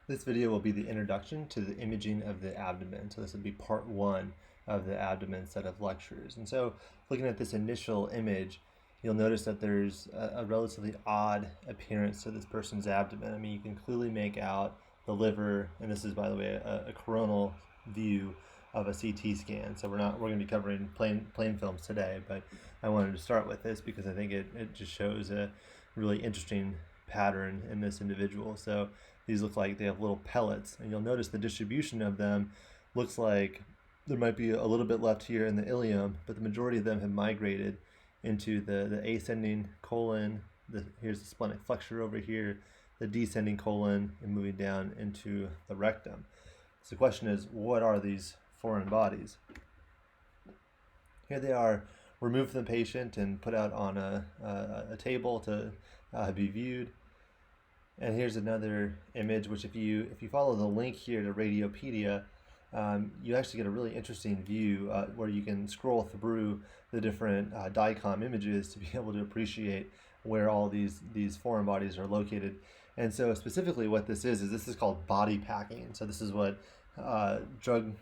This video will be the introduction to the imaging of the abdomen. So this will be part one of the abdomen set of lectures. And so looking at this initial image, you'll notice that there's a relatively odd appearance to this person's abdomen. I mean, you can clearly make out the liver, and this is, by the way, a coronal view of a CT scan. So we're going to be covering plain films today, but I wanted to start with this because I think it just shows a really interesting pattern in this individual. So these look like they have little pellets, and you'll notice the distribution of them looks like there might be a little bit left here in the ileum, but the majority of them have migrated into the ascending colon. Here's the splenic flexure over here, the descending colon, and moving down into the rectum. So the question is, what are these foreign bodies? Here they are removed from the patient and put out on a table to be viewed. And here's another image, which if you follow the link here to Radiopedia, you actually get a really interesting view where you can scroll through the different DICOM images to be able to appreciate where all these foreign bodies are located. And so specifically what this is called body packing. So this is what drug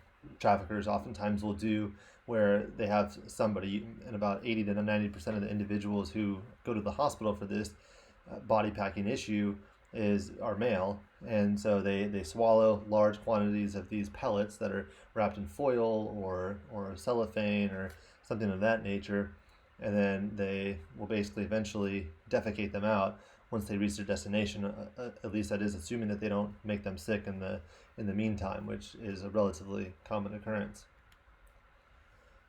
traffickers oftentimes will do, where they have somebody, and about 80 to 90% of the individuals who go to the hospital for this body packing issue are male, and so they swallow large quantities of these pellets that are wrapped in foil or cellophane or something of that nature, and then they will basically eventually defecate them out once they reach their destination. At least that is assuming that they don't make them sick in the meantime, which is a relatively common occurrence.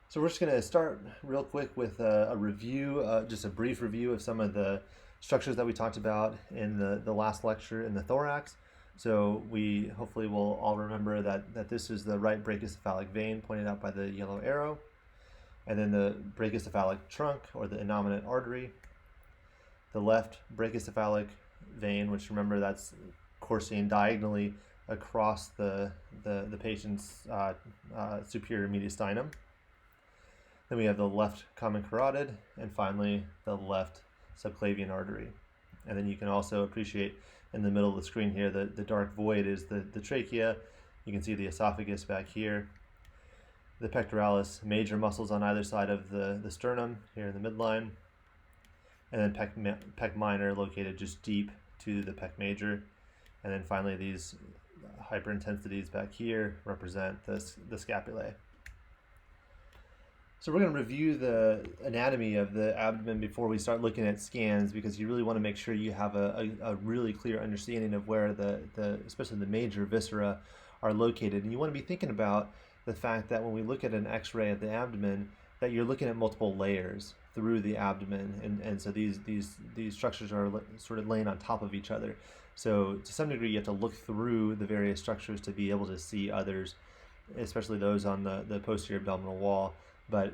So we're just going to start real quick with a review, just a brief review of some of the structures that we talked about in the last lecture in the thorax. So we hopefully will all remember that this is the right brachiocephalic vein pointed out by the yellow arrow, and then the brachiocephalic trunk, or the innominate artery, the left brachiocephalic vein, which, remember, that's coursing diagonally across the patient's superior mediastinum. Then we have the left common carotid, and finally the left subclavian artery. And then you can also appreciate in the middle of the screen here, the dark void is the trachea. You can see the esophagus back here, the pectoralis major muscles on either side of the sternum here in the midline, and then pec minor located just deep to the pec major. And then finally these hyperintensities back here represent the scapulae. So we're going to review the anatomy of the abdomen before we start looking at scans, because you really want to make sure you have a really clear understanding of where especially the major viscera are located. And you want to be thinking about the fact that when we look at an x-ray of the abdomen, that you're looking at multiple layers through the abdomen, and so these structures are sort of laying on top of each other. So to some degree you have to look through the various structures to be able to see others, especially those on the posterior abdominal wall. But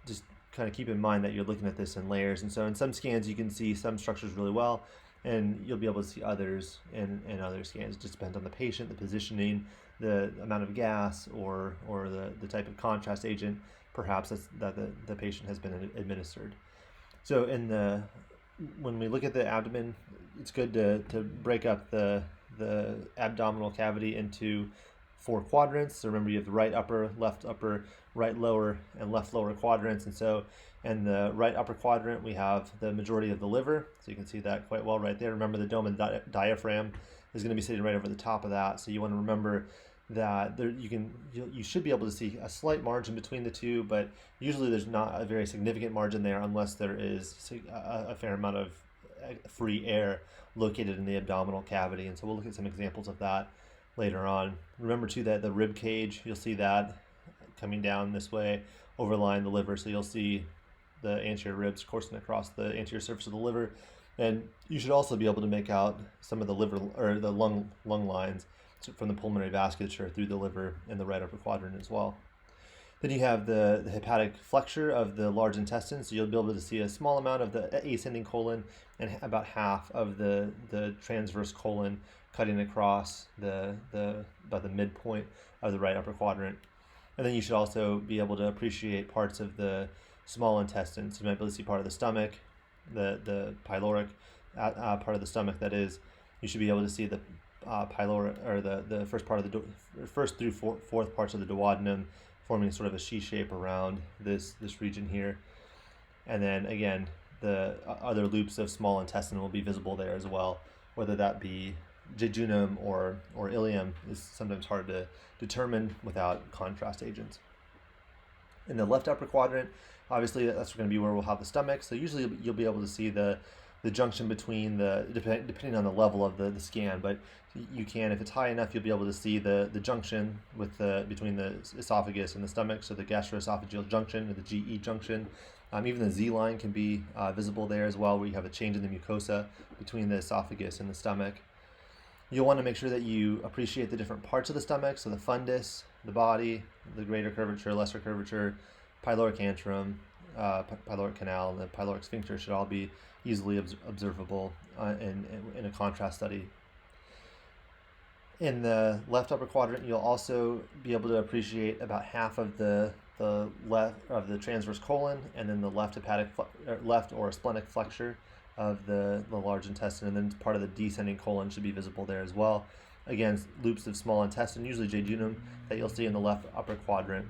just kind of keep in mind that you're looking at this in layers. And so in some scans you can see some structures really well, and you'll be able to see others in other scans. It just depends on the patient, the positioning, the amount of gas, or the type of contrast agent perhaps that the patient has been administered. So when we look at the abdomen, it's good to break up the abdominal cavity into 4 quadrants. So remember, you have the right upper, left upper, right lower, and left lower quadrants. And so in the right upper quadrant we have the majority of the liver, so you can see that quite well right there. Remember, the dome and diaphragm is going to be sitting right over the top of that, so you want to remember that you should be able to see a slight margin between the two, but usually there's not a very significant margin there unless there is a fair amount of free air located in the abdominal cavity. And so we'll look at some examples of that later on. Remember too that the rib cage, you'll see that coming down this way, overlying the liver, so you'll see the anterior ribs coursing across the anterior surface of the liver. And you should also be able to make out some of the liver or the lung lines from the pulmonary vasculature through the liver in the right upper quadrant as well. Then you have the hepatic flexure of the large intestine, so you'll be able to see a small amount of the ascending colon and about half of the transverse colon cutting across about the midpoint of the right upper quadrant. And then you should also be able to appreciate parts of the small intestine. So you might be able to see part of the stomach, the pyloric part of the stomach, that is. You should be able to see the pyloric, or the first part of the first through fourth parts of the duodenum, forming sort of a C shape around this region here. And then again, the other loops of small intestine will be visible there as well, whether that be jejunum or ileum is sometimes hard to determine without contrast agents. In the left upper quadrant, obviously that's going to be where we'll have the stomach. So usually you'll be able to see the junction between depending on the level of the scan, but you can, if it's high enough, you'll be able to see the junction between the esophagus and the stomach. So the gastroesophageal junction or the GE junction. Even the Z line can be visible there as well, where you have a change in the mucosa between the esophagus and the stomach. You'll want to make sure that you appreciate the different parts of the stomach, so the fundus, the body, the greater curvature, lesser curvature, pyloric antrum, pyloric canal, and the pyloric sphincter should all be easily observable in a contrast study. In the left upper quadrant, you'll also be able to appreciate about half of the left of the transverse colon, and then the left or splenic flexure of the large intestine, and then part of the descending colon should be visible there as well. Again, loops of small intestine, usually jejunum, that you'll see in the left upper quadrant.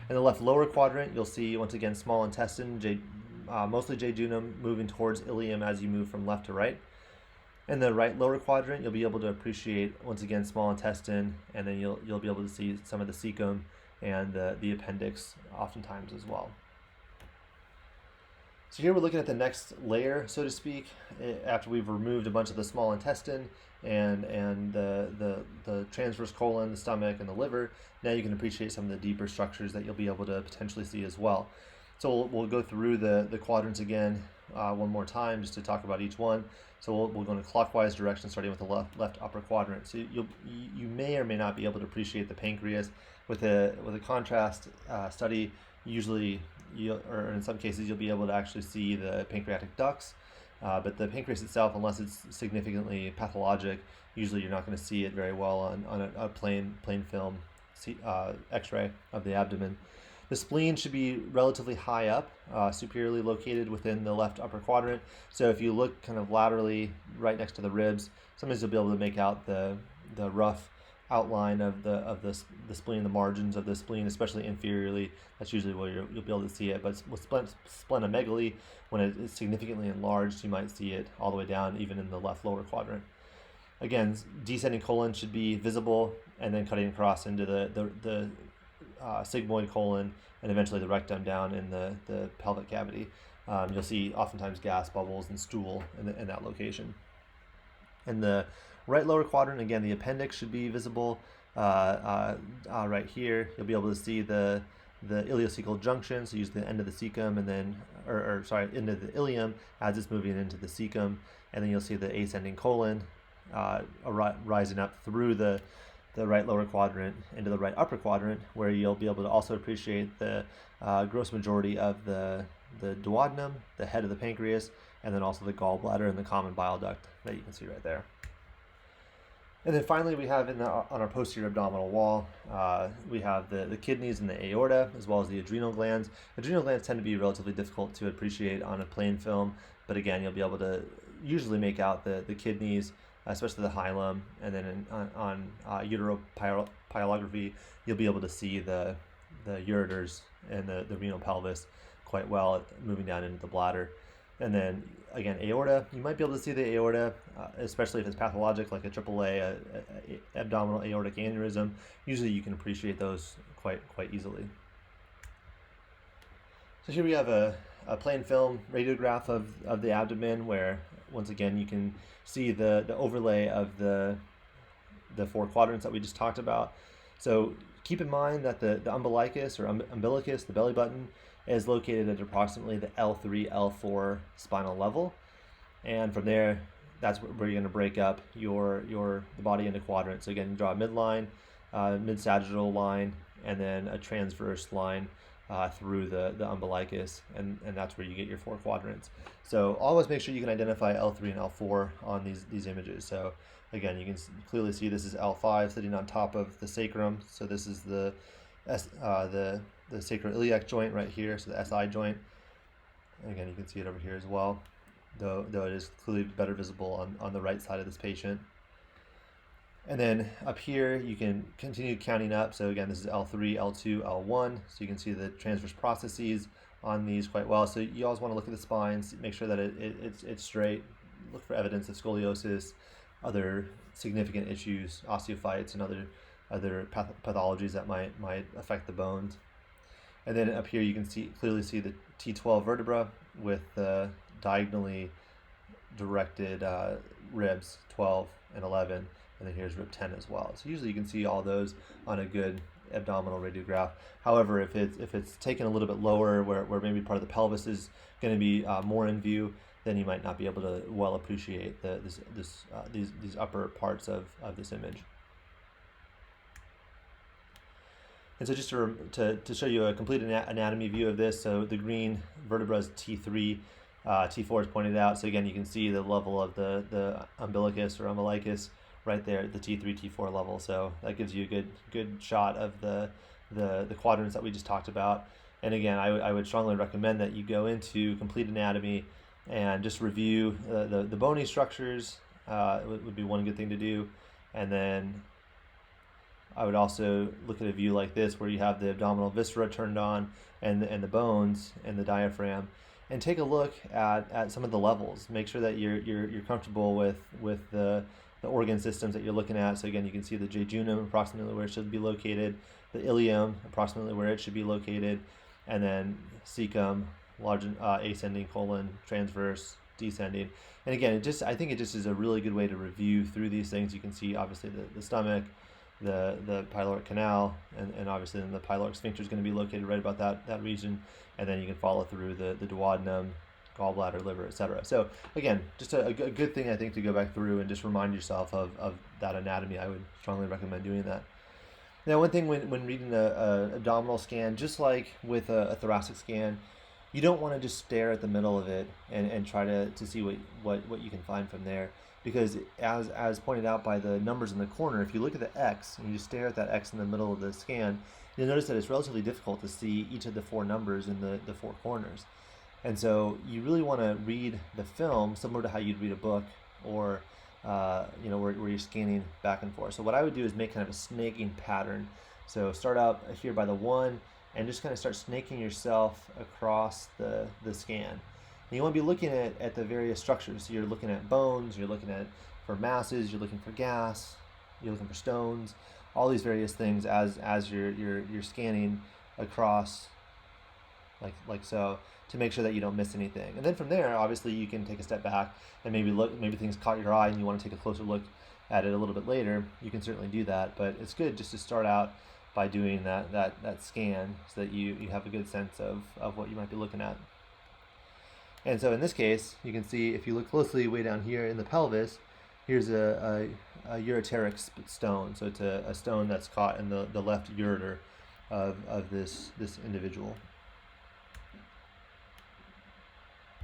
In the left lower quadrant, you'll see, once again, small intestine, mostly jejunum, moving towards ileum as you move from left to right. In the right lower quadrant, you'll be able to appreciate, once again, small intestine, and then you'll be able to see some of the cecum and the appendix oftentimes as well. So here we're looking at the next layer, so to speak, after we've removed a bunch of the small intestine and the transverse colon, the stomach, and the liver. Now you can appreciate some of the deeper structures that you'll be able to potentially see as well. So we'll go through the quadrants again one more time just to talk about each one. So we'll go in a clockwise direction, starting with the left upper quadrant. So you may or may not be able to appreciate the pancreas with a contrast study. Usually, or in some cases, you'll be able to actually see the pancreatic ducts. But the pancreas itself, unless it's significantly pathologic, usually you're not going to see it very well on a plain film X-ray of the abdomen. The spleen should be relatively high up, superiorly located within the left upper quadrant. So if you look kind of laterally right next to the ribs, sometimes you'll be able to make out the rough outline of the spleen, the margins of the spleen, especially inferiorly. That's usually where you'll be able to see it. But with splenomegaly, when it is significantly enlarged, you might see it all the way down, even in the left lower quadrant. Again, descending colon should be visible, and then cutting across into the sigmoid colon, and eventually the rectum down in the pelvic cavity. You'll see oftentimes gas bubbles and stool in that location. In the right lower quadrant, again, the appendix should be visible right here. You'll be able to see the ileocecal junction, so use the end of the cecum, and then, into the ileum as it's moving into the cecum, and then you'll see the ascending colon rising up through the right lower quadrant into the right upper quadrant, where you'll be able to also appreciate the gross majority of the duodenum, the head of the pancreas, and then also the gallbladder and the common bile duct that you can see right there. And then finally, we have on our posterior abdominal wall, we have the kidneys and the aorta, as well as the adrenal glands. Adrenal glands tend to be relatively difficult to appreciate on a plain film, but again, you'll be able to usually make out the kidneys, especially the hilum, and then on uteropylography, you'll be able to see the ureters and the renal pelvis quite well, moving down into the bladder. And then again, aorta, you might be able to see the aorta, especially if it's pathologic, like a AAA, abdominal aortic aneurysm. Usually you can appreciate those quite easily. So here we have a plain film radiograph of the abdomen, where once again you can see the overlay of the four quadrants that we just talked about. So keep in mind that the umbilicus or umbilicus, the belly button, is located at approximately the L3, L4 spinal level, and from there, that's where you're going to break up the body into quadrants. So again, you draw a midline, mid-sagittal line, and then a transverse line through the umbilicus, and that's where you get your four quadrants. So always make sure you can identify L3 and L4 on these images. So again, you can clearly see this is L5 sitting on top of the sacrum. So this is the sacroiliac joint right here, so the SI joint. And again, you can see it over here as well, though it is clearly better visible on the right side of this patient. And then up here, you can continue counting up. So again, this is L3, L2, L1. So you can see the transverse processes on these quite well. So you always want to look at the spines, make sure that it's straight, look for evidence of scoliosis, other significant issues, osteophytes, and other pathologies that might affect the bones. And then up here, you can clearly see the T12 vertebra with the diagonally directed ribs 12 and 11. And then here's rib 10 as well. So usually you can see all those on a good abdominal radiograph. However, if it's taken a little bit lower, where maybe part of the pelvis is going to be more in view, then you might not be able to well appreciate these upper parts of this image. And so just to show you a complete anatomy view of this, so the green vertebra is T3, T4 is pointed out. So again, you can see the level of the umbilicus or umbilicus right there at the T3, T4 level. So that gives you a good shot of the quadrants that we just talked about. And again, I would strongly recommend that you go into complete anatomy and just review the bony structures. Would be one good thing to do. And then I would also look at a view like this where you have the abdominal viscera turned on and the bones and the diaphragm, and take a look at some of the levels. Make sure that you're comfortable with the organ systems that you're looking at. So again, you can see the jejunum approximately where it should be located, the ilium approximately where it should be located, and then cecum, large ascending colon, transverse, descending. And again, I think it just is a really good way to review through these things. You can see obviously the stomach, the pyloric canal, and obviously then the pyloric sphincter is going to be located right about that region, and then you can follow through the duodenum, gallbladder, liver, etc. So again, just a good thing I think to go back through and just remind yourself of that anatomy. I would strongly recommend doing that. Now, one thing when reading a abdominal scan, just like with a thoracic scan, you don't want to just stare at the middle of it and try to see what you can find from there. Because as pointed out by the numbers in the corner, if you look at the X and you just stare at that X in the middle of the scan, you'll notice that it's relatively difficult to see each of the four numbers in the four corners. And so you really want to read the film similar to how you'd read a book, or where you're scanning back and forth. So what I would do is make kind of a snaking pattern. So start out here by the 1 and just kind of start snaking yourself across the scan. And you want to be looking at the various structures. So you're looking at bones, you're looking for masses, you're looking for gas, you're looking for stones, all these various things as you're scanning across like so, to make sure that you don't miss anything. And then from there, obviously you can take a step back and maybe things caught your eye and you want to take a closer look at it a little bit later. You can certainly do that, but it's good just to start out by doing that scan so that you have a good sense of what you might be looking at. And so in this case, you can see if you look closely way down here in the pelvis, here's a ureteric stone. So it's a stone that's caught in the left ureter of this individual.